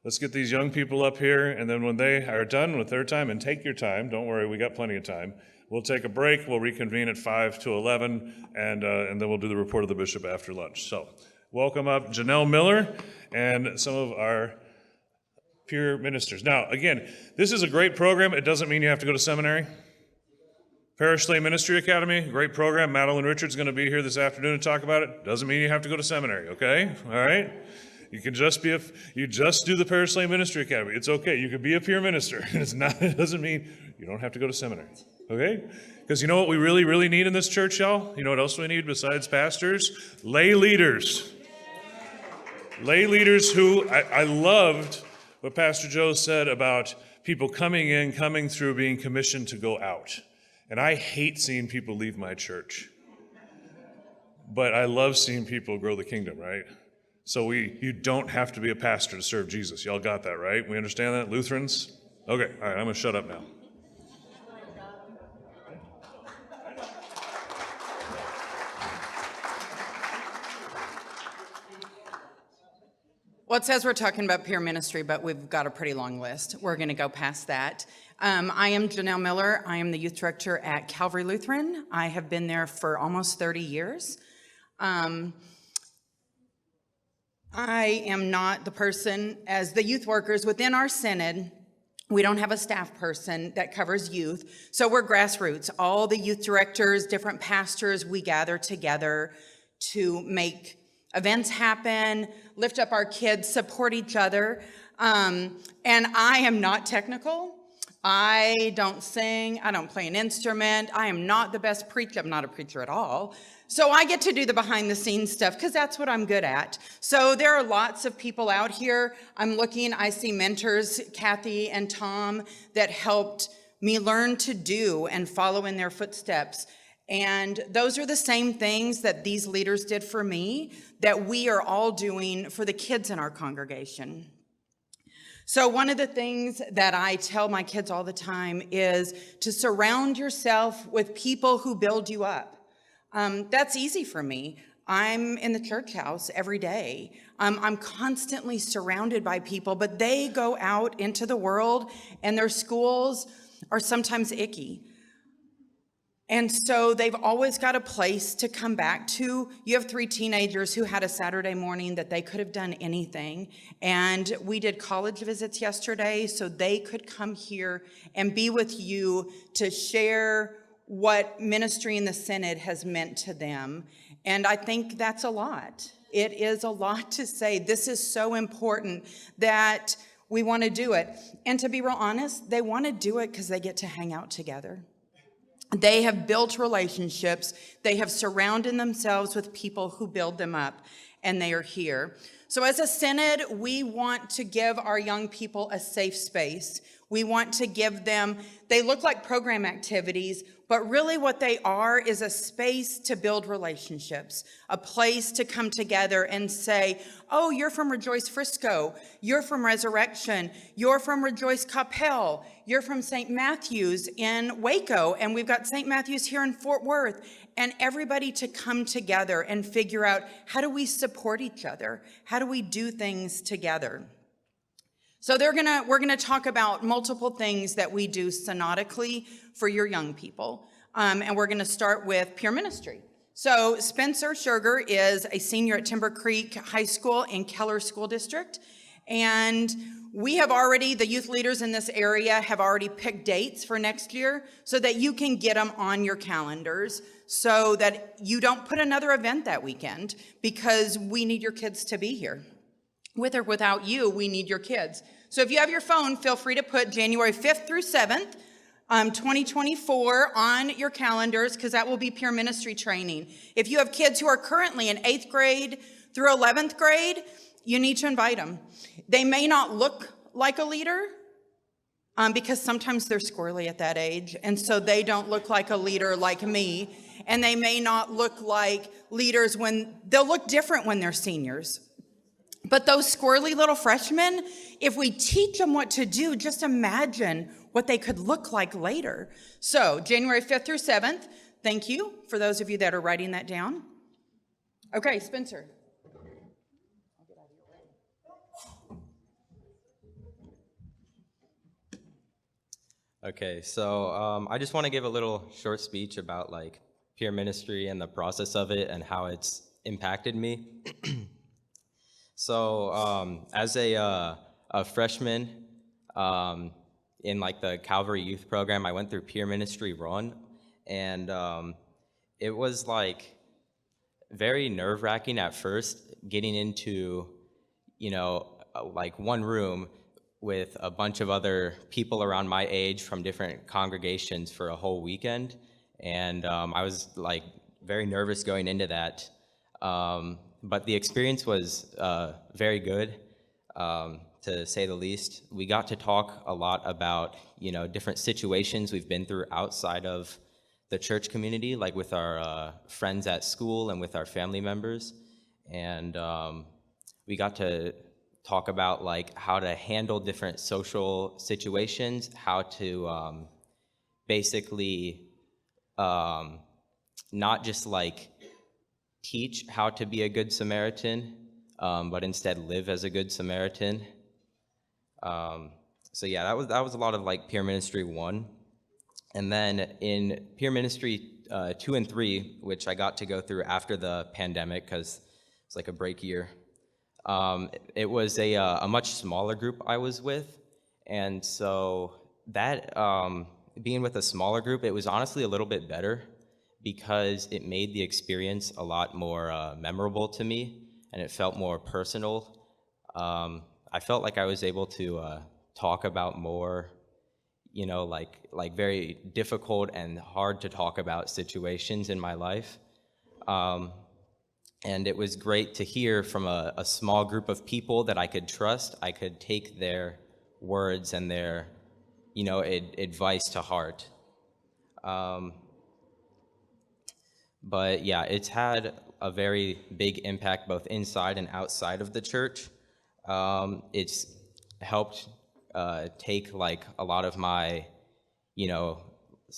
Let's get these young people up here, and then when they are done with their time, and take your time, don't worry, we got plenty of time. We'll take a break, we'll reconvene at 5 to 11, and then we'll do the report of the bishop after lunch. So, welcome up Janelle Miller and some of our peer ministers. Now, again, this is a great program. It doesn't mean you have to go to seminary. Parish Lay Ministry Academy, great program. Madeline Richards is going to be here this afternoon to talk about it. Doesn't mean you have to go to seminary, okay? All right? You can just you just do the Parish Lay Ministry Academy. It's okay. You can be a peer minister. It doesn't mean you don't have to go to seminary, okay? Because you know what we really, really need in this church, y'all? You know what else we need besides pastors? Lay leaders. Lay leaders who, I loved what Pastor Joe said about people coming in, coming through, being commissioned to go out. And I hate seeing people leave my church. But I love seeing people grow the kingdom, right? So you don't have to be a pastor to serve Jesus. Y'all got that, right? We understand that? Lutherans? Okay, all right, I'm going to shut up now. Well, it says we're talking about peer ministry, but we've got a pretty long list. We're going to go past that. I am Janelle Miller. I am the youth director at Calvary Lutheran. I have been there for almost 30 years. I am not the person, as the youth workers within our synod, we don't have a staff person that covers youth. So we're grassroots. All the youth directors, different pastors, we gather together to make events happen, lift up our kids, support each other. And I am not technical. I don't sing. I don't play an instrument. I am not the best preacher. I'm not a preacher at all. So I get to do the behind the scenes stuff because that's what I'm good at. So there are lots of people out here. I'm looking, I see mentors, Kathy and Tom, that helped me learn to do and follow in their footsteps. And those are the same things that these leaders did for me, that we are all doing for the kids in our congregation. So one of the things that I tell my kids all the time is to surround yourself with people who build you up. That's easy for me. I'm in the church house every day. I'm constantly surrounded by people, but they go out into the world and their schools are sometimes icky. And so they've always got a place to come back to. You have 3 teenagers who had a Saturday morning that they could have done anything. And we did college visits yesterday so they could come here and be with you to share what ministry in the Synod has meant to them. And I think that's a lot. It is a lot to say. This is so important that we want to do it. And to be real honest, they want to do it because they get to hang out together. They have built relationships. They have surrounded themselves with people who build them up, and they are here. So as a synod, we want to give our young people a safe space. We want to give them, they look like program activities, but really what they are is a space to build relationships, a place to come together and say, oh, you're from Rejoice Frisco, you're from Resurrection, you're from Rejoice Coppell, you're from St. Matthew's in Waco, and we've got St. Matthew's here in Fort Worth, and everybody to come together and figure out, how do we support each other? How do we do things together? So we're gonna talk about multiple things that we do synodically for your young people. And we're gonna start with peer ministry. So Spencer Sugar is a senior at Timber Creek High School in Keller School District. And we have already, the youth leaders in this area have already picked dates for next year so that you can get them on your calendars so that you don't put another event that weekend, because we need your kids to be here. With or without you, we need your kids. So if you have your phone, feel free to put January 5th through 7th, 2024 on your calendars, because that will be peer ministry training. If you have kids who are currently in 8th grade through 11th grade, you need to invite them. They may not look like a leader, because sometimes they're squirrely at that age, and so they don't look like a leader like me, and they may not look like leaders they'll look different when they're seniors. But those squirrely little freshmen, if we teach them what to do, just imagine what they could look like later. So January 5th through 7th, thank you for those of you that are writing that down. Okay, Spencer. Okay, so I just want to give a little short speech about like peer ministry and the process of it and how it's impacted me. So as a freshman in like the Calvary Youth Program, I went through Peer Ministry Run, and it was like very nerve-wracking at first, getting into, like one room with a bunch of other people around my age from different congregations for a whole weekend. And I was like very nervous going into that. But the experience was very good, to say the least. We got to talk a lot about, different situations we've been through outside of the church community, like with our friends at school and with our family members. And we got to talk about like how to handle different social situations, how to basically not just like teach how to be a good Samaritan, but instead live as a good Samaritan. So yeah, that was a lot of like peer ministry 1. And then in peer ministry 2 and 3, which I got to go through after the pandemic because it's like a break year, it was a much smaller group I was with. And so that, being with a smaller group, it was honestly a little bit better because it made the experience a lot more memorable to me, and it felt more personal. I felt like I was able to talk about more, like very difficult and hard to talk about situations in my life. And it was great to hear from a small group of people that I could trust. I could take their words and their, advice to heart. But yeah, it's had a very big impact both inside and outside of the church. It's helped take like a lot of my,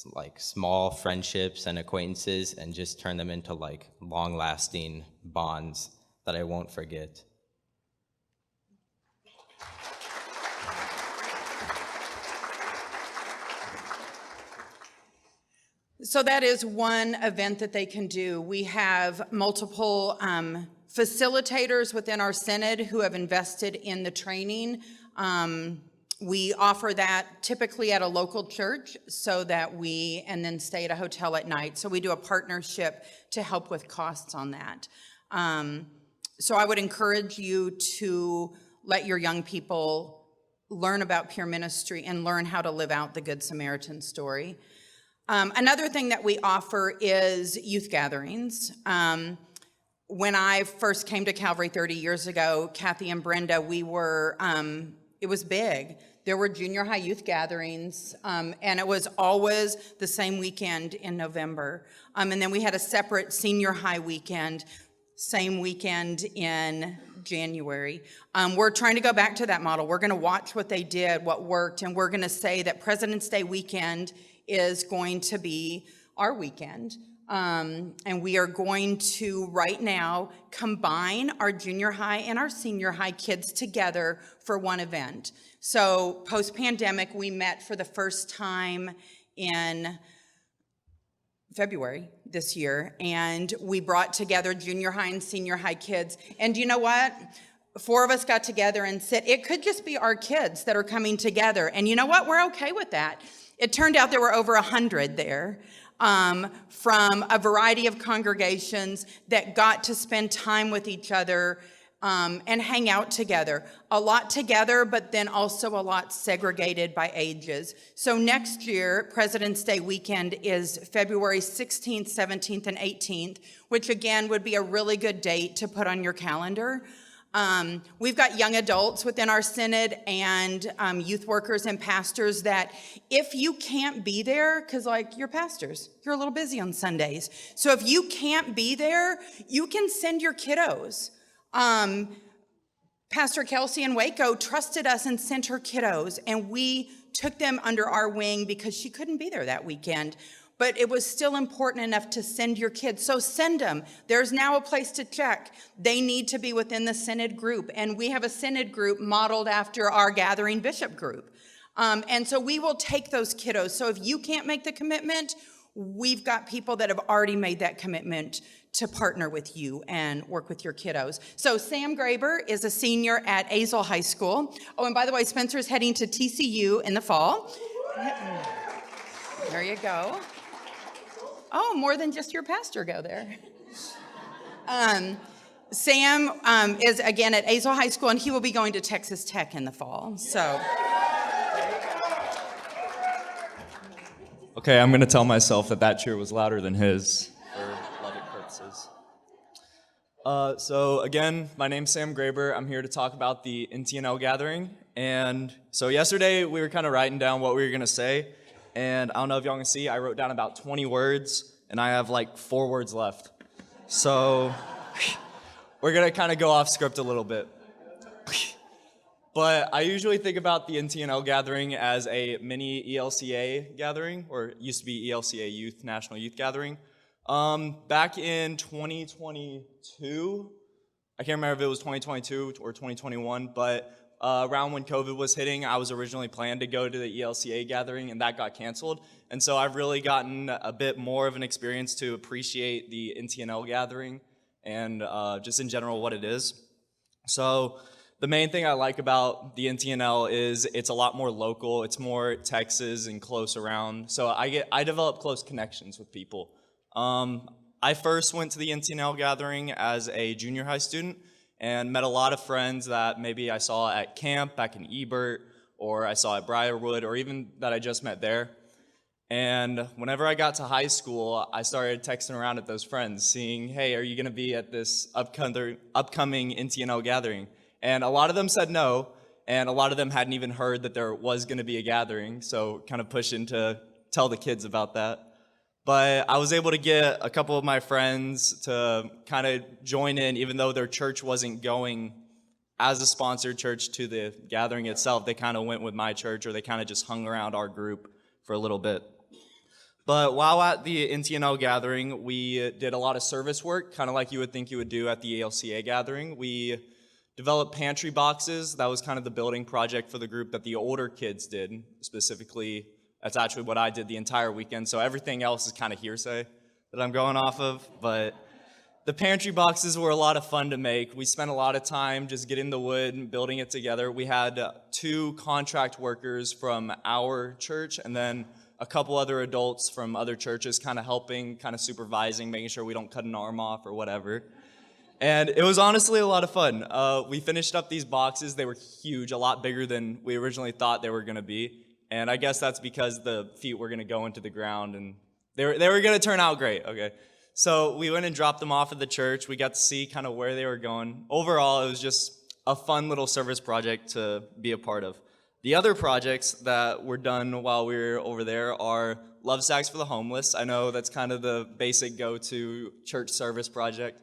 like small friendships and acquaintances and just turn them into like long-lasting bonds that I won't forget. So that is one event that they can do. We have multiple facilitators within our Synod who have invested in the training. We offer that typically at a local church and then stay at a hotel at night. So we do a partnership to help with costs on that. So I would encourage you to let your young people learn about peer ministry and learn how to live out the Good Samaritan story. Another thing that we offer is youth gatherings. When I first came to Calvary 30 years ago, Kathy and Brenda, it was big. There were junior high youth gatherings, and it was always the same weekend in November. And then we had a separate senior high weekend, same weekend in January. We're trying to go back to that model. We're gonna watch what they did, what worked, and we're gonna say that President's Day weekend is going to be our weekend. And we are going to, right now, combine our junior high and our senior high kids together for one event. So post-pandemic, we met for the first time in February this year, and we brought together junior high and senior high kids. And you know what? 4 of us got together and said, it could just be our kids that are coming together. And you know what? We're okay with that. It turned out there were over 100 there from a variety of congregations that got to spend time with each other and hang out together. A lot together, but then also a lot segregated by ages. So next year, President's Day weekend is February 16th, 17th, and 18th, which again would be a really good date to put on your calendar. We've got young adults within our Synod and youth workers and pastors that if you can't be there, because like you're pastors, you're a little busy on Sundays. So if you can't be there, you can send your kiddos. Pastor Kelsey in Waco trusted us and sent her kiddos, and we took them under our wing because she couldn't be there that weekend. But it was still important enough to send your kids. So send them. There's now a place to check. They need to be within the Synod group. And we have a Synod group modeled after our gathering bishop group. And so we will take those kiddos. So if you can't make the commitment, we've got people that have already made that commitment to partner with you and work with your kiddos. So Sam Graber is a senior at Azle High School. Oh, and by the way, Spencer's heading to TCU in the fall. There you go. Oh, more than just your pastor go there. Sam is, again, at Azle High School, and he will be going to Texas Tech in the fall. So. Okay, I'm going to tell myself that cheer was louder than his for athletic purposes. So again, my name's Sam Graber. I'm here to talk about the NTNL gathering. And so yesterday we were kind of writing down what we were going to say. And I don't know if y'all can see, I wrote down about 20 words, and I have like 4 words left. So we're going to kind of go off script a little bit. But I usually think about the NTNL gathering as a mini ELCA gathering, or it used to be ELCA Youth, National Youth Gathering. Back in 2022, I can't remember if it was 2022 or 2021, but around when COVID was hitting, I was originally planned to go to the ELCA gathering, and that got canceled. And so I've really gotten a bit more of an experience to appreciate the NTNL gathering and just in general what it is. So the main thing I like about the NTNL is it's a lot more local. It's more Texas and close around. So I develop close connections with people. I first went to the NTNL gathering as a junior high student and met a lot of friends that maybe I saw at camp back in Ebert, or I saw at Briarwood, or even that I just met there. And whenever I got to high school, I started texting around at those friends, seeing, hey, are you going to be at this upcoming NTNL gathering? And a lot of them said no, and a lot of them hadn't even heard that there was going to be a gathering, so kind of pushing to tell the kids about that. But I was able to get a couple of my friends to kind of join in, even though their church wasn't going as a sponsored church to the gathering itself. They kind of went with my church, or they kind of just hung around our group for a little bit. But while at the NTNL gathering, we did a lot of service work, kind of like you would think you would do at the ALCA gathering. We developed pantry boxes. That was kind of the building project for the group that the older kids did. Specifically, that's actually what I did the entire weekend. So everything else is kind of hearsay that I'm going off of. But the pantry boxes were a lot of fun to make. We spent a lot of time just getting the wood and building it together. We had 2 contract workers from our church, and then a couple other adults from other churches kind of helping, kind of supervising, making sure we don't cut an arm off or whatever. And it was honestly a lot of fun. We finished up these boxes. They were huge, a lot bigger than we originally thought they were going to be. And I guess that's because the feet were going to go into the ground, and they were going to turn out great. Okay, so we went and dropped them off at the church. We got to see kind of where they were going. Overall, it was just a fun little service project to be a part of. The other projects that were done while we were over there are Love Sacks for the Homeless. I know that's kind of the basic go-to church service project.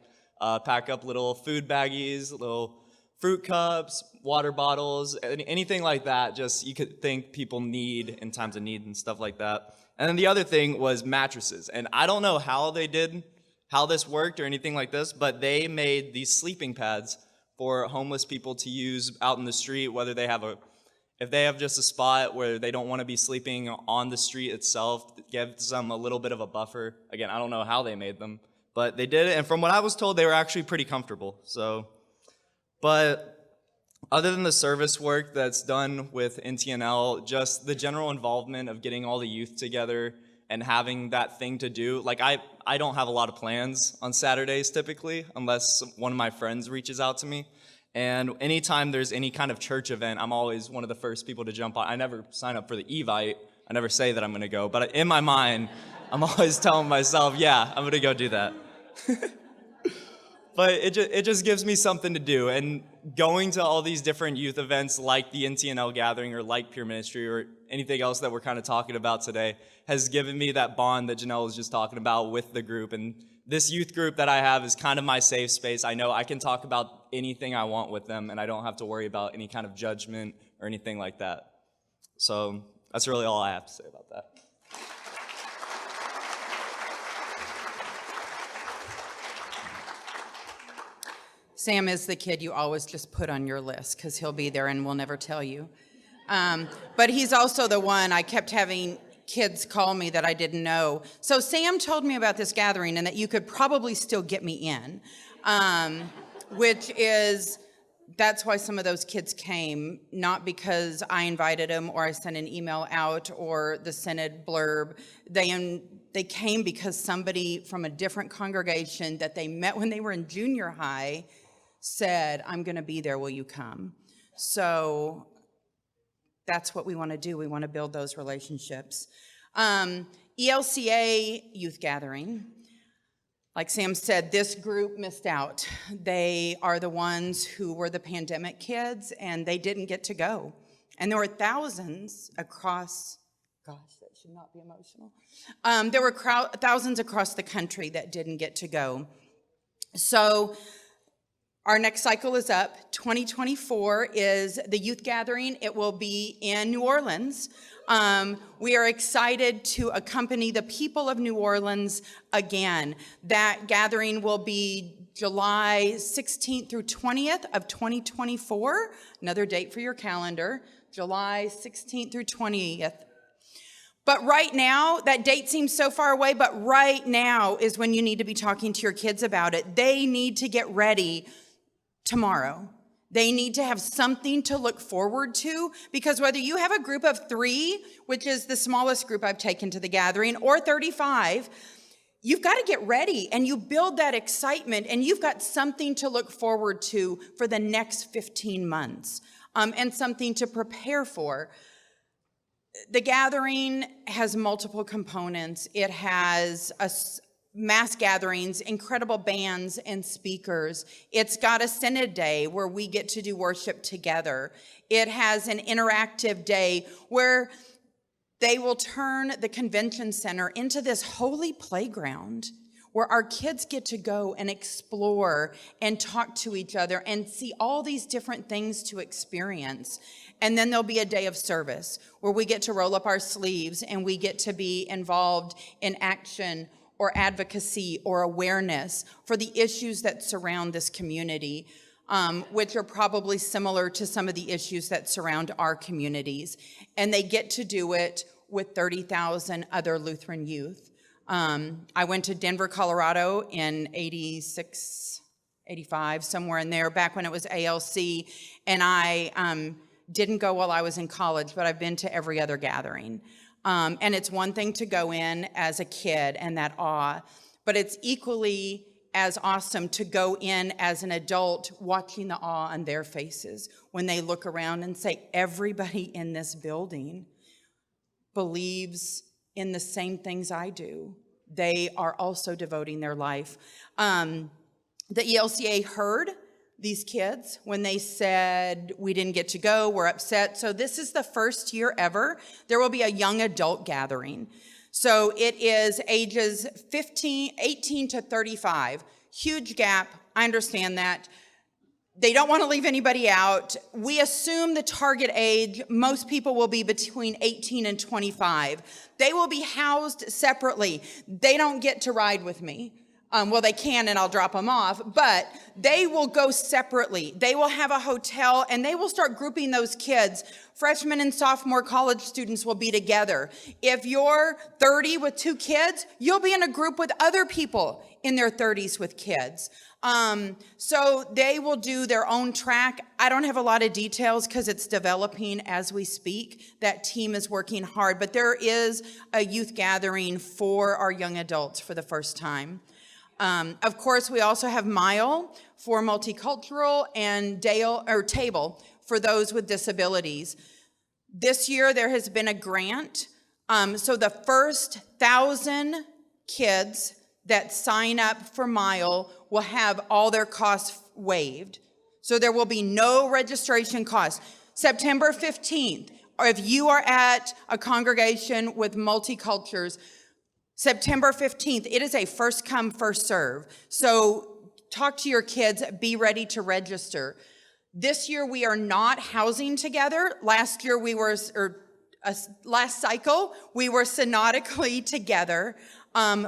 Pack up little food baggies, little fruit cups, water bottles, anything like that, just you could think people need in times of need and stuff like that. And then the other thing was mattresses. And I don't know how this worked or anything like this, but they made these sleeping pads for homeless people to use out in the street, whether they have if they have just a spot where they don't want to be sleeping on the street itself, gives them a little bit of a buffer. Again, I don't know how they made them, but they did it. And from what I was told, they were actually pretty comfortable. But other than the service work that's done with NTNL, just the general involvement of getting all the youth together and having that thing to do. Like I don't have a lot of plans on Saturdays typically, unless one of my friends reaches out to me. And anytime there's any kind of church event, I'm always one of the first people to jump on. I never sign up for the Evite. I never say that I'm going to go. But in my mind, I'm always telling myself, yeah, I'm going to go do that. But it just gives me something to do. And going to all these different youth events like the NTNL gathering or like peer ministry or anything else that we're kind of talking about today has given me that bond that Janelle was just talking about with the group. And this youth group that I have is kind of my safe space. I know I can talk about anything I want with them, and I don't have to worry about any kind of judgment or anything like that. So that's really all I have to say about that. Sam is the kid you always just put on your list because he'll be there and we'll never tell you. But he's also the one I kept having kids call me that I didn't know. So Sam told me about this gathering and that you could probably still get me in, that's why some of those kids came, not because I invited them or I sent an email out or the Synod blurb. They came because somebody from a different congregation that they met when they were in junior high said, I'm going to be there, will you come? So that's what we want to do. We want to build those relationships. ELCA youth gathering. Like Sam said, this group missed out. They are the ones who were the pandemic kids, and they didn't get to go. And there were thousands across, gosh, that should not be emotional. There were thousands across the country that didn't get to go. So our next cycle is up. 2024 is the youth gathering. It will be in New Orleans. We are excited to accompany the people of New Orleans again. That gathering will be July 16th through 20th of 2024. Another date for your calendar, July 16th through 20th. But right now, that date seems so far away, but right now is when you need to be talking to your kids about it. They need to get ready tomorrow. They need to have something to look forward to, because whether you have a group of 3, which is the smallest group I've taken to the gathering, or 35, you've got to get ready and you build that excitement and you've got something to look forward to for the next 15 months and something to prepare for. The gathering has multiple components. It has mass gatherings, incredible bands and speakers. It's got a Synod day where we get to do worship together. It has an interactive day where they will turn the convention center into this holy playground where our kids get to go and explore and talk to each other and see all these different things to experience. And then there'll be a day of service where we get to roll up our sleeves and we get to be involved in action or advocacy or awareness for the issues that surround this community, which are probably similar to some of the issues that surround our communities. And they get to do it with 30,000 other Lutheran youth. I went to Denver, Colorado in 86, 85, somewhere in there, back when it was ALC, and I didn't go while I was in college, but I've been to every other gathering. And it's one thing to go in as a kid and that awe, but it's equally as awesome to go in as an adult watching the awe on their faces when they look around and say, everybody in this building believes in the same things I do. They are also devoting their life. The ELCA heard these kids when they said, we didn't get to go, we're upset. So this is the first year ever. There will be a young adult gathering. So it is ages 18 to 35. Huge gap, I understand that. They don't want to leave anybody out. We assume the target age, most people will be between 18 and 25. They will be housed separately. They don't get to ride with me. Well, they can, and I'll drop them off, but they will go separately. They will have a hotel, and they will start grouping those kids. Freshman and sophomore college students will be together. If you're 30 with 2 kids, you'll be in a group with other people in their 30s with kids. So they will do their own track. I don't have a lot of details because it's developing as we speak. That team is working hard, but there is a youth gathering for our young adults for the first time. Of course, we also have Mile for multicultural and Table for those with disabilities. This year, there has been a grant. So the first 1,000 kids that sign up for Mile will have all their costs waived. So there will be no registration costs. September 15th, or if you are at a congregation with multicultures, September 15th, it is a first come, first serve. So talk to your kids, be ready to register. This year we are not housing together. Last year last cycle, we were synodically together.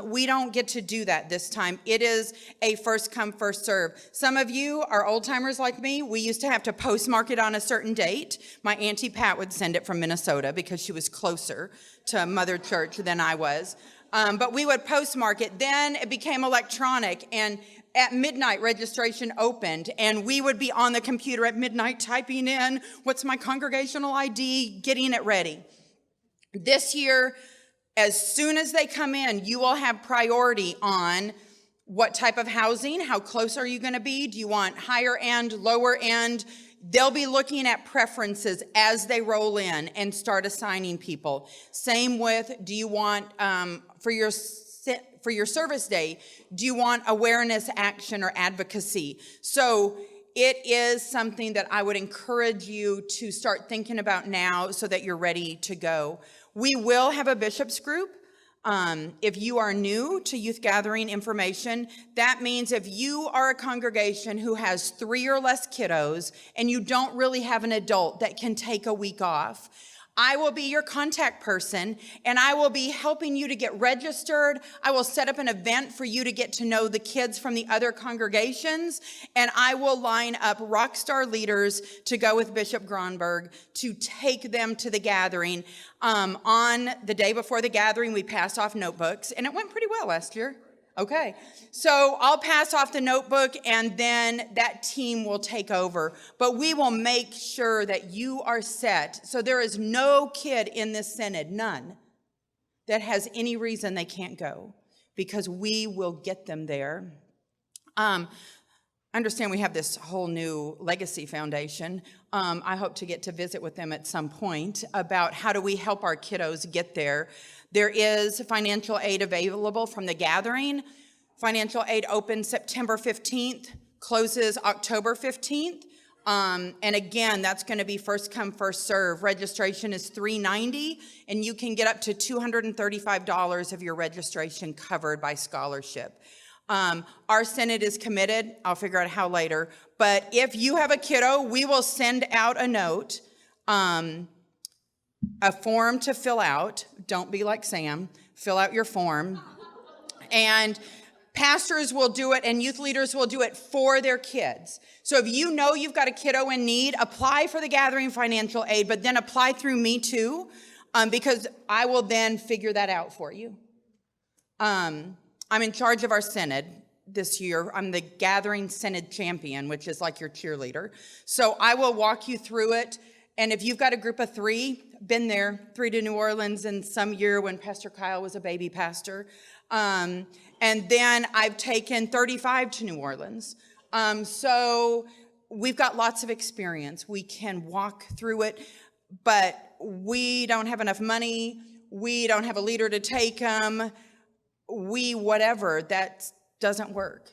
We don't get to do that this time. It is a first come, first serve. Some of you are old timers like me. We used to have to postmark it on a certain date. My Auntie Pat would send it from Minnesota because she was closer to Mother Church than I was. But we would postmark it. Then it became electronic, and at midnight registration opened, and we would be on the computer at midnight typing in, what's my congregational ID, getting it ready. This year, as soon as they come in, you will have priority on what type of housing, how close are you going to be? Do you want higher end, lower end? They'll be looking at preferences as they roll in and start assigning people. Same with, do you want, for your service day, do you want awareness, action, or advocacy? So it is something that I would encourage you to start thinking about now so that you're ready to go. We will have a bishops group. If you are new to youth gathering information, that means if you are a congregation who has 3 or less kiddos and you don't really have an adult that can take a week off, I will be your contact person, and I will be helping you to get registered. I will set up an event for you to get to know the kids from the other congregations, and I will line up rock star leaders to go with Bishop Gronberg to take them to the gathering. On the day before the gathering, we pass off notebooks, and it went pretty well last year. Okay, so I'll pass off the notebook, and then that team will take over. But we will make sure that you are set. So there is no kid in this synod, none, that has any reason they can't go, because we will get them there. Understand we have this whole new Legacy Foundation. I hope to get to visit with them at some point about how do we help our kiddos get there. There is financial aid available from the gathering. Financial aid opens September 15th, closes October 15th. And again, that's going to be first come, first serve. Registration is $390, and you can get up to $235 of your registration covered by scholarship. Our Synod is committed. I'll figure out how later. But if you have a kiddo, we will send out a note, a form to fill out. Don't be like Sam. Fill out your form. And pastors will do it, and youth leaders will do it for their kids. So if you know you've got a kiddo in need, apply for the gathering financial aid, but then apply through me too, because I will then figure that out for you. I'm in charge of our Synod this year. I'm the Gathering Synod Champion, which is like your cheerleader. So I will walk you through it. And if you've got a group of 3, been there, 3 to New Orleans in some year when Pastor Kyle was a baby pastor. And then I've taken 35 to New Orleans. So we've got lots of experience. We can walk through it, but we don't have enough money. We don't have a leader to take them. Whatever, that doesn't work.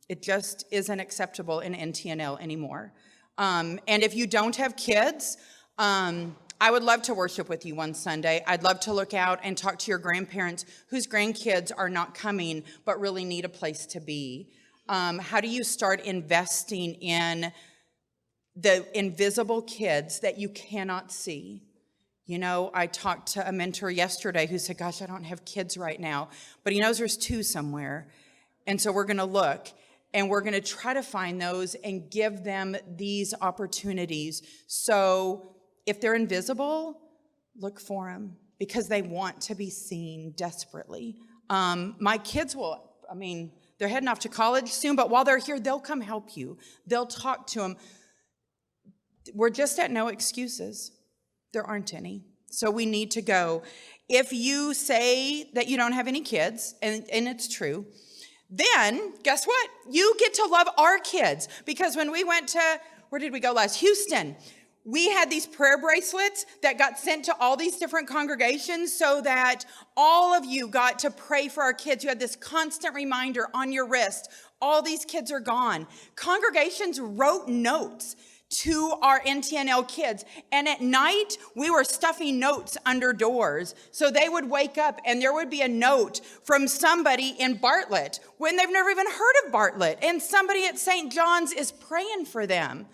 It just isn't acceptable in NTNL anymore. And if you don't have kids, I would love to worship with you one Sunday. I'd love to look out and talk to your grandparents whose grandkids are not coming but really need a place to be. How do you start investing in the invisible kids that you cannot see? You know, I talked to a mentor yesterday who said, gosh, I don't have kids right now, but he knows there's 2 somewhere. And so we're going to look, and we're going to try to find those and give them these opportunities. So if they're invisible, look for them, because they want to be seen desperately. My kids will, they're heading off to college soon, but while they're here, they'll come help you. They'll talk to them. We're just at no excuses. There aren't any. So we need to go. If you say that you don't have any kids, and it's true, then guess what? You get to love our kids. Because when we went to, where did we go last? Houston. We had these prayer bracelets that got sent to all these different congregations so that all of you got to pray for our kids. You had this constant reminder on your wrist. All these kids are gone. Congregations wrote notes to our NTNL kids. And at night, we were stuffing notes under doors. So they would wake up and there would be a note from somebody in Bartlett when they've never even heard of Bartlett. And somebody at St. John's is praying for them.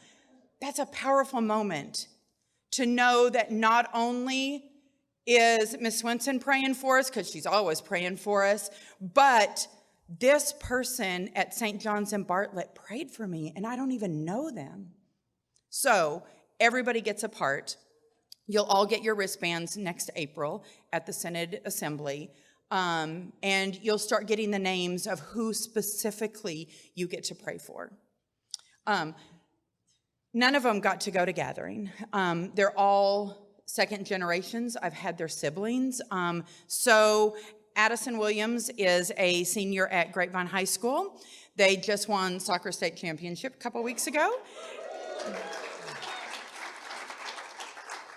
That's a powerful moment to know that not only is Miss Swenson praying for us, because she's always praying for us. But this person at St. John's and Bartlett prayed for me, and I don't even know them. So everybody gets a part. You'll all get your wristbands next April at the Synod Assembly. And you'll start getting the names of who specifically you get to pray for. None of them got to go to gathering. They're all second generations. I've had their siblings. So Addison Williams is a senior at Grapevine High School. They just won soccer state championship a couple weeks ago.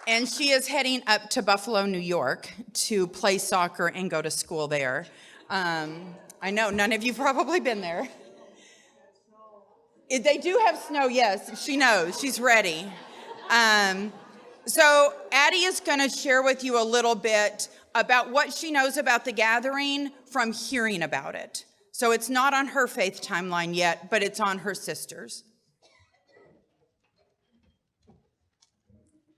And she is heading up to Buffalo, New York to play soccer and go to school there. I know none of you probably been there. They do have snow, yes. She knows. She's ready. So Addie is going to share with you a little bit about what she knows about the gathering from hearing about it. So it's not on her faith timeline yet, but it's on her sister's.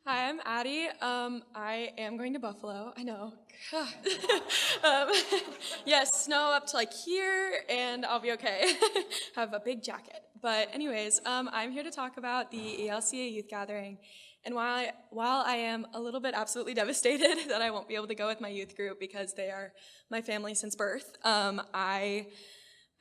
Hi, I'm Addie. I am going to Buffalo. I know. Yes, snow up to like here, and I'll be okay. Have a big jacket. But anyways, I'm here to talk about the ELCA Youth Gathering. And while I am a little bit absolutely devastated that I won't be able to go with my youth group because they are my family since birth, I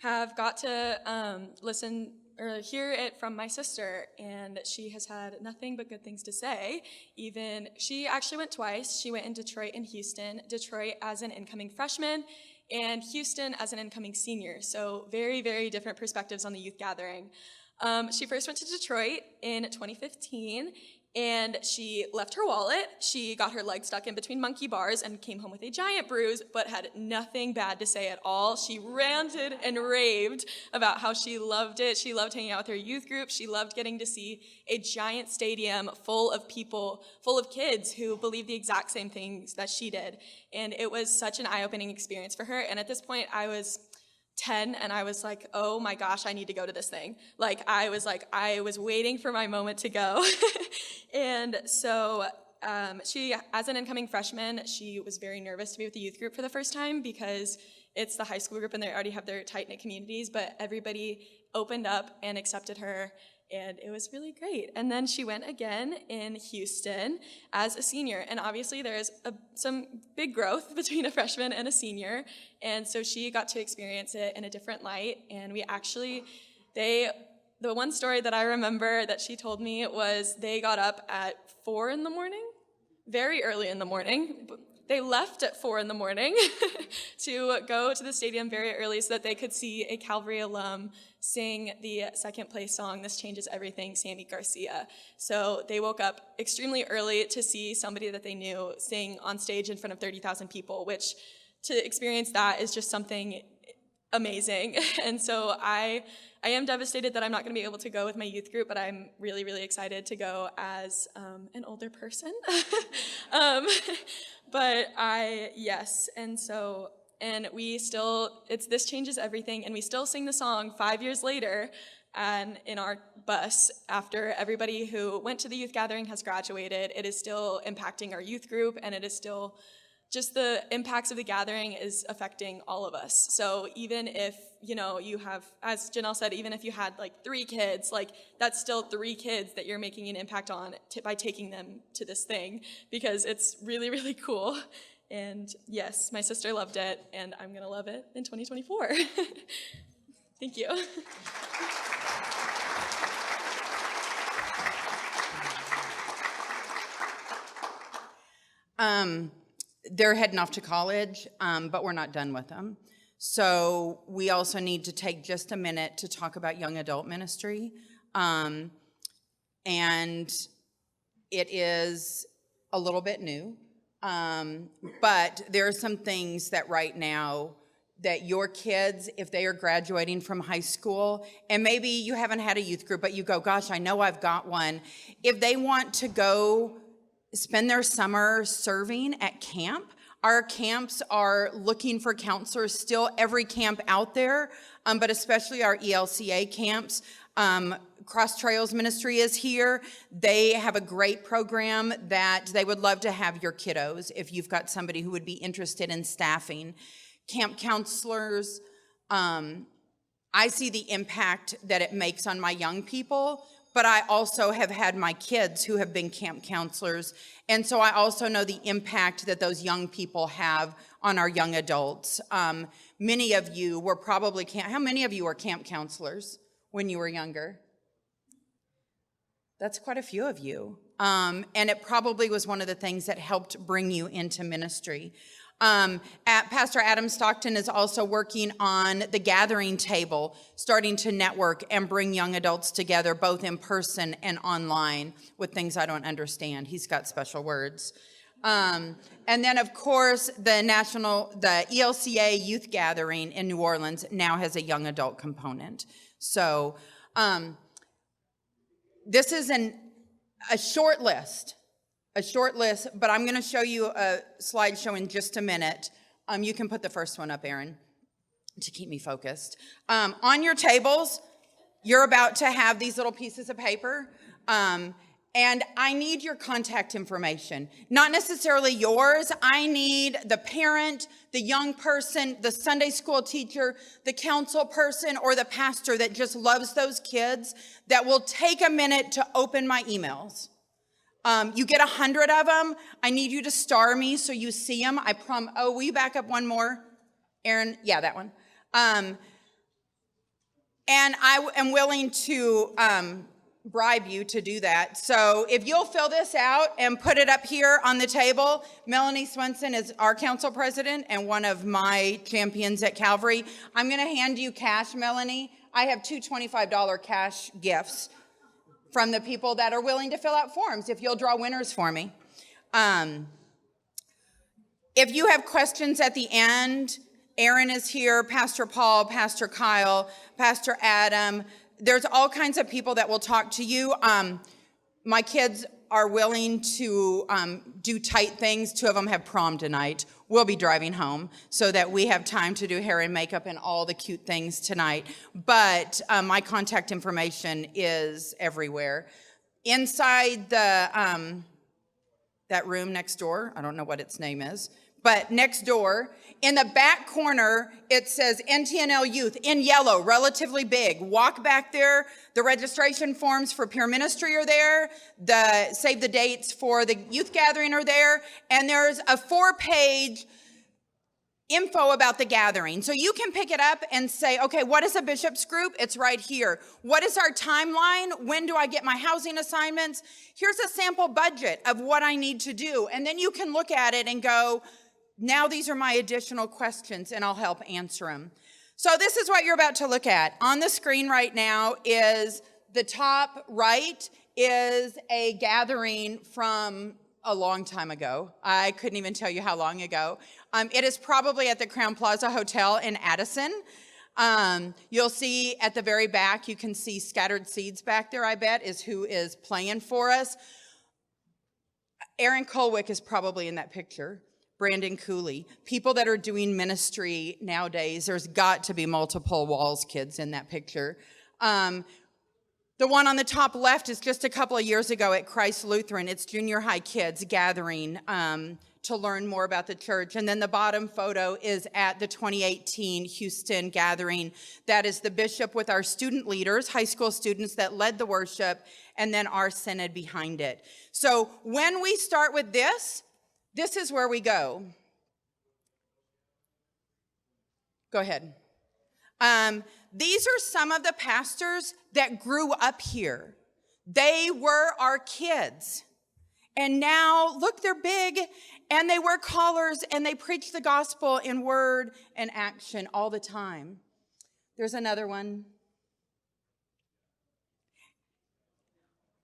have got to listen or hear it from my sister, and she has had nothing but good things to say. Even she actually went twice. She went in Detroit and Houston. Detroit as an incoming freshman, and Houston as an incoming senior. So very, very different perspectives on the youth gathering. She first went to Detroit in 2015, and she left her wallet. She got her leg stuck in between monkey bars and came home with a giant bruise, but had nothing bad to say at all. She ranted and raved about how she loved it. She loved hanging out with her youth group. She loved getting to see a giant stadium full of people, full of kids who believed the exact same things that she did. And it was such an eye-opening experience for her. And at this point, I was 10, and I was like, oh my gosh, I need to go to this thing. I was waiting for my moment to go. And so she, as an incoming freshman, she was very nervous to be with the youth group for the first time because it's the high school group and they already have their tight-knit communities, but everybody opened up and accepted her, and it was really great. And then she went again in Houston as a senior, and obviously there's some big growth between a freshman and a senior, and so she got to experience it in a different light. And we actually, the one story that I remember that she told me was they got up at 4 in the morning, very early in the morning. They left at 4 in the morning to go to the stadium very early so that they could see a Calvary alum sing the second place song, This Changes Everything, Sammy Garcia. So they woke up extremely early to see somebody that they knew sing on stage in front of 30,000 people, which to experience that is just something amazing. And so I am devastated that I'm not going to be able to go with my youth group, but I'm really, really excited to go as an older person. But yes, and we still, This Changes Everything, and we still sing the song 5 years later and in our bus after everybody who went to the youth gathering has graduated. It is still impacting our youth group, and it is still just the impacts of the gathering is affecting all of us. So even if, you have, as Janelle said, even if you had 3 kids, that's still 3 kids that you're making an impact on by taking them to this thing, because it's really, really cool. And yes, my sister loved it, and I'm gonna love it in 2024. Thank you. They're heading off to college, but we're not done with them. So we also need to take just a minute to talk about young adult ministry. And it is a little bit new, but there are some things that right now that your kids, if they are graduating from high school, and maybe you haven't had a youth group, but you go, gosh, I know I've got one. If they want to go spend their summer serving at camp. Our camps are looking for counselors still, every camp out there, but especially our ELCA camps. Cross Trails Ministry is here. They have a great program that they would love to have your kiddos if you've got somebody who would be interested in staffing. Camp counselors, I see the impact that it makes on my young people, but I also have had my kids who have been camp counselors, and so I also know the impact that those young people have on our young adults. Many of you were probably how many of you were camp counselors when you were younger? That's quite a few of you. And it probably was one of the things that helped bring you into ministry. Pastor Adam Stockton is also working on the gathering table, starting to network and bring young adults together, both in person and online, with things I don't understand. He's got special words. And then, of course, the ELCA Youth Gathering in New Orleans now has a young adult component. So this is a short list, but I'm going to show you a slideshow in just a minute. You can put the first one up, Aaron, to keep me focused. On your tables, you're about to have these little pieces of paper. And I need your contact information, not necessarily yours. I need the parent, the young person, the Sunday school teacher, the council person, or the pastor that just loves those kids that will take a minute to open my emails. You get 100 of them. I need you to star me so you see them. Oh, will you back up one more? Aaron, yeah, that one. And I am willing to bribe you to do that. So if you'll fill this out and put it up here on the table. Melanie Swenson is our council president and one of my champions at Calvary. I'm going to hand you cash, Melanie. I have two $25 cash gifts from the people that are willing to fill out forms, if you'll draw winners for me. If you have questions at the end, Aaron is here, Pastor Paul, Pastor Kyle, Pastor Adam. There's all kinds of people that will talk to you. My kids are willing to do tight things. 2 of them have prom tonight. We'll be driving home so that we have time to do hair and makeup and all the cute things tonight. But my contact information is everywhere. Inside the that room next door, I don't know what its name is, but next door, in the back corner, it says NTNL Youth in yellow, relatively big. Walk back there. The registration forms for peer ministry are there. The save the dates for the youth gathering are there. And there's a 4-page info about the gathering. So you can pick it up and say, okay, what is a bishop's group? It's right here. What is our timeline? When do I get my housing assignments? Here's a sample budget of what I need to do. And then you can look at it and go, now these are my additional questions and I'll help answer them. So this is what you're about to look at. On the screen right now is the top right is a gathering from a long time ago. I couldn't even tell you how long ago. It is probably at the Crown Plaza Hotel in Addison. You'll see at the very back, you can see Scattered Seeds back there, I bet, is who is playing for us. Aaron Colwick is probably in that picture. Brandon Cooley, people that are doing ministry nowadays. There's got to be multiple Walls kids in that picture. The one on the top left is just a couple of years ago at Christ Lutheran. It's junior high kids gathering to learn more about the church. And then the bottom photo is at the 2018 Houston gathering. That is the bishop with our student leaders, high school students that led the worship, and then our synod behind it. So when we start with this is where we go. Go ahead. These are some of the pastors that grew up here. They were our kids. And now, look, they're big, and they wear collars, and they preach the gospel in word and action all the time. There's another one.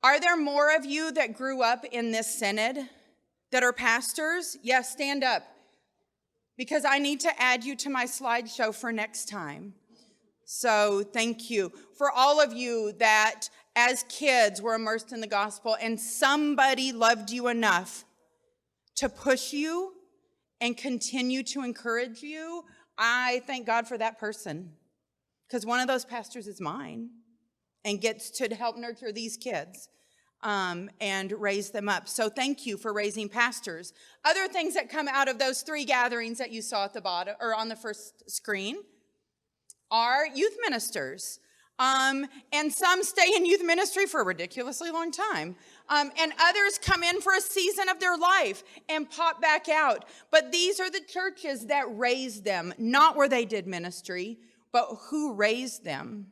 Are there more of you that grew up in this synod that are pastors? Yes, stand up, because I need to add you to my slideshow for next time. So thank you. For all of you that as kids were immersed in the gospel and somebody loved you enough to push you and continue to encourage you, I thank God for that person, because one of those pastors is mine. and gets to help nurture these kids and raise them up. So thank you for raising pastors. Other things that come out of those 3 gatherings that you saw at the bottom or on the first screen are youth ministers. And some stay in youth ministry for a ridiculously long time. And others come in for a season of their life and pop back out. But these are the churches that raised them, not where they did ministry, but who raised them.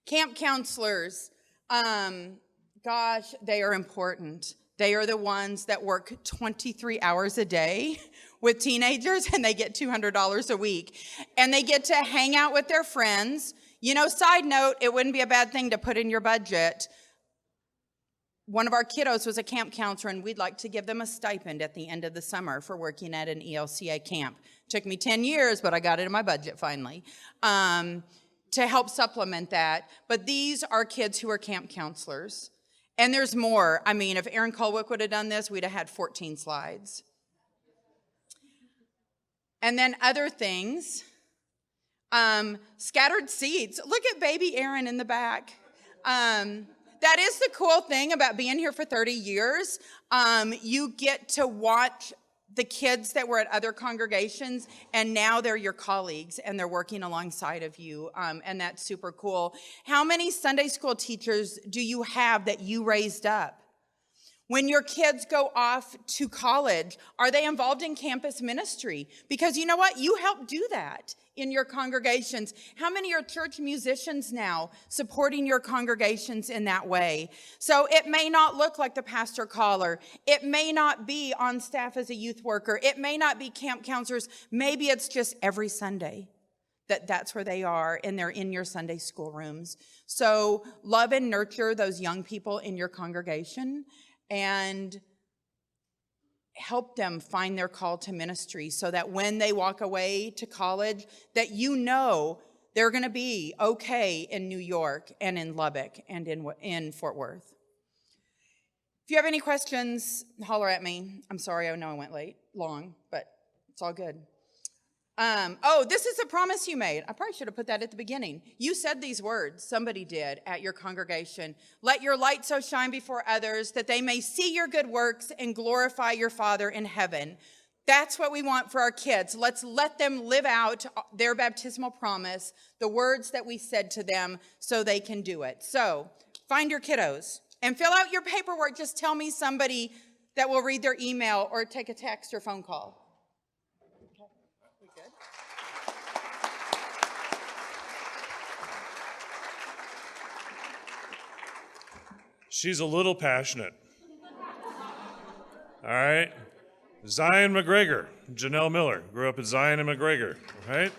Camp counselors, gosh, they are important. They are the ones that work 23 hours a day with teenagers, and they get $200 a week. And they get to hang out with their friends. You know, side note, it wouldn't be a bad thing to put in your budget. One of our kiddos was a camp counselor, and we'd like to give them a stipend at the end of the summer for working at an ELCA camp. Took me 10 years, but I got it in my budget finally. To help supplement that. But these are kids who are camp counselors. And there's more. I mean, if Aaron Colwick would have done this, we'd have had 14 slides. And then other things, scattered seeds. Look at baby Aaron in the back. That is the cool thing about being here for 30 years. You get to watch the kids that were at other congregations, and now they're your colleagues, and they're working alongside of you, and that's super cool. How many Sunday school teachers do you have that you raised up? When your kids go off to college, are they involved in campus ministry? Because you know what? You help do that in your congregations. How many are church musicians now supporting your congregations in that way? So it may not look like the pastor caller. It may not be on staff as a youth worker. It may not be camp counselors. Maybe it's just every Sunday that's where they are, and they're in your Sunday school rooms. So love and nurture those young people in your congregation and help them find their call to ministry so that when they walk away to college, that you know they're going to be okay in New York and in Lubbock and in Fort Worth. If you have any questions, holler at me. I'm sorry, I know I went long, but it's all good. This is a promise you made. I probably should have put that at the beginning. You said these words, somebody did, at your congregation. Let your light so shine before others that they may see your good works and glorify your Father in heaven. That's what we want for our kids. Let's let them live out their baptismal promise, the words that we said to them, so they can do it. So find your kiddos and fill out your paperwork. Just tell me somebody that will read their email or take a text or phone call. She's a little passionate. All right. Zion McGregor, Janelle Miller, grew up at Zion and McGregor, right?